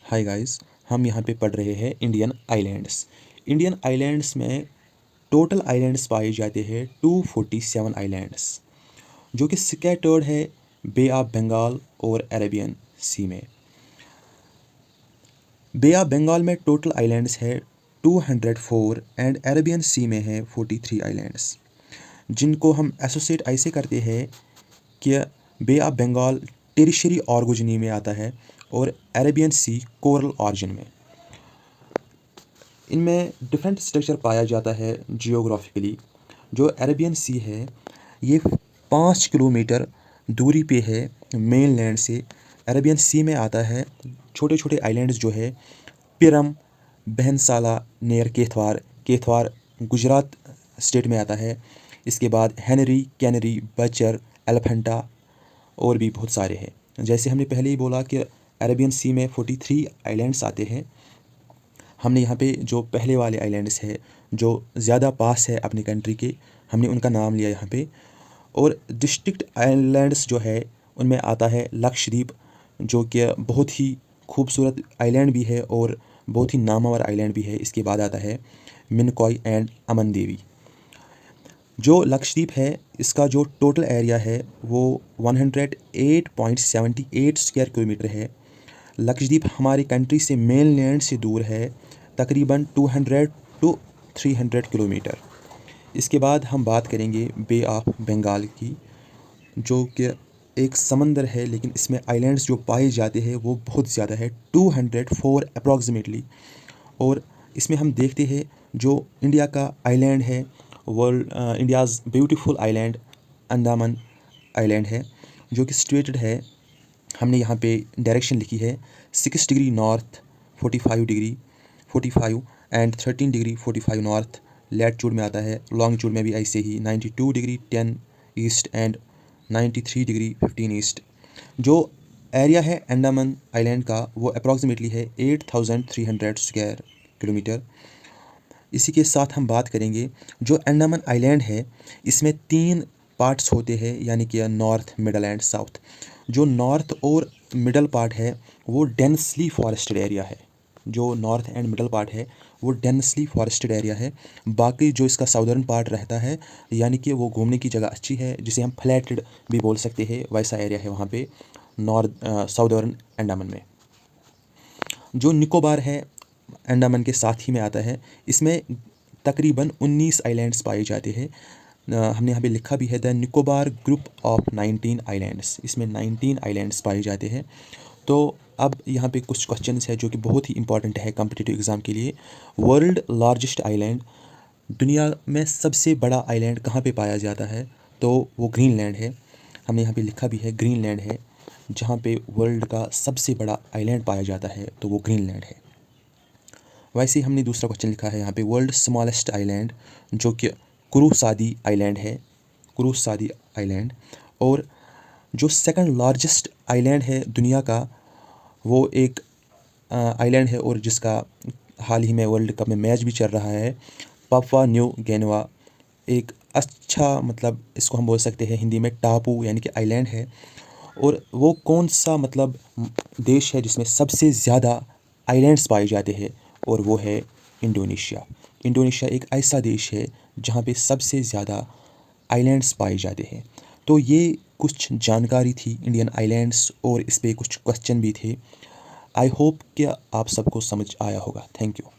Hi guys, हम यहाँ पे पढ़ रहे हैं इंडियन आइलैंड्स। इंडियन आइलैंड्स में टोटल आइलैंड्स पाए जाते हैं 247 आइलैंड्स, जो कि स्कैटर्ड है बे ऑफ बंगाल और अरेबियन सी में। बे ऑफ बंगाल में टोटल आइलैंड्स है 204 एंड अरेबियन सी में है 43 आइलैंड्स, जिनको हम एसोसिएट ऐसे करते हैं कि बे ऑफ बंगाल टेरिशरी ऑर्गोजनी में आता है और अरेबियन सी कोरल ऑर्जिन में। इनमें डिफरेंट स्ट्रक्चर पाया जाता है जियोग्राफिकली। जो अरेबियन सी है ये 5 किलोमीटर दूरी पे है मेन लैंड से। अरेबियन सी में आता है छोटे छोटे आइलैंड्स जो है पिरम, बहनसाला, नेर केथवार। केथवार गुजरात स्टेट में आता है। इसके बाद हेनरी, कैनरी, बचर, एलिफेंटा और भी बहुत सारे हैं। जैसे हमने पहले ही बोला कि अरेबियन सी में 43 आइलैंड्स आते हैं। हमने यहाँ पे जो पहले वाले आइलैंड्स है जो ज़्यादा पास है अपनी कंट्री के, हमने उनका नाम लिया यहाँ पे। और डिस्ट्रिक्ट आइलैंड्स जो है उनमें आता है लक्षद्वीप, जो कि बहुत ही खूबसूरत आइलैंड भी है और बहुत ही नामवर आइलैंड भी है। इसके बाद आता है मिनकॉय एंड अमन देवी। जो लक्षद्वीप है इसका जो टोटल एरिया है वो 108.78 स्क्वायर किलोमीटर है। लक्षद्वीप हमारी कंट्री से मेन लैंड से दूर है तकरीबन 200 टू 300 किलोमीटर। इसके बाद हम बात करेंगे बे ऑफ बंगाल की, जो कि एक समंदर है, लेकिन इसमें आइलैंड्स जो पाए जाते हैं वो बहुत ज़्यादा है, 204 अप्रॉक्सीमेटली। और इसमें हम देखते हैं जो इंडिया का आइलैंड है, world India's beautiful island Andaman island है, जो कि सिचुएटेड है। हमने यहाँ पे डायरेक्शन लिखी है 6 degree north, 45 degree 45 and 13 degree 45 north latitude में आता है। लॉन्गिट्यूड में भी ऐसे ही 92 degree 10 east and 93 degree 15 east. जो एरिया है अंडमान आइलैंड का वो अप्रॉक्सीमेटली है 8300 स्क्वायर किलोमीटर। इसी के साथ हम बात करेंगे जो अंडमान आइलैंड है इसमें 3 पार्ट्स होते हैं, यानी कि नॉर्थ, मिडल एंड साउथ। जो नॉर्थ और मिडल पार्ट है वो डेंसली फॉरेस्टेड एरिया है। जो नॉर्थ एंड मिडल पार्ट है वो डेंसली फॉरेस्टेड एरिया है। बाकी जो इसका साउदर्न पार्ट रहता है, यानी कि वो घूमने की जगह अच्छी है, जिसे हम फ्लैटेड भी बोल सकते हैं, वैसा एरिया है वहाँ पे नॉर्थ साउदर्न अंडमान में। जो निकोबार है अंडमान के साथ ही में आता है। इसमें तकरीबन 19 आइलैंड्स पाए जाते हैं। हमने यहाँ पे लिखा भी है the Nicobar group of 19 islands. इसमें 19 आइलैंड्स पाए जाते हैं। तो अब यहाँ पे कुछ क्वेश्चंस है जो कि बहुत ही इंपॉर्टेंट है कॉम्पिटिटिव एग्ज़ाम के लिए। वर्ल्ड लार्जेस्ट आइलैंड, दुनिया में सबसे बड़ा आइलैंड कहाँ पे पाया जाता है? तो वो ग्रीनलैंड है। हमने यहाँ पे लिखा भी है ग्रीनलैंड है, जहाँ पे वर्ल्ड का सबसे बड़ा आइलैंड पाया जाता है, तो वो ग्रीनलैंड है। वैसे ही हमने दूसरा क्वेश्चन लिखा है यहाँ पे वर्ल्ड स्मॉलेस्ट आइलैंड, जो कि कुरुसादी आइलैंड है, कुरुसादी आइलैंड। और जो सेकंड लार्जेस्ट आइलैंड है दुनिया का वो एक आइलैंड है और जिसका हाल ही में वर्ल्ड कप में मैच भी चल रहा है, पापुआ न्यू गिनीआ। एक अच्छा, मतलब इसको हम बोल सकते हैं हिंदी में टापू यानी कि आइलैंड है। और वो कौन सा मतलब देश है जिसमें सबसे ज़्यादा आइलैंड्स पाए जाते हैं? और वो है इंडोनेशिया। इंडोनेशिया एक ऐसा देश है जहाँ पे सबसे ज़्यादा आइलैंड्स पाए जाते हैं। तो ये कुछ जानकारी थी इंडियन आइलैंड्स और इस पे कुछ क्वेश्चन भी थे। आई होप कि आप सबको समझ आया होगा। Thank you.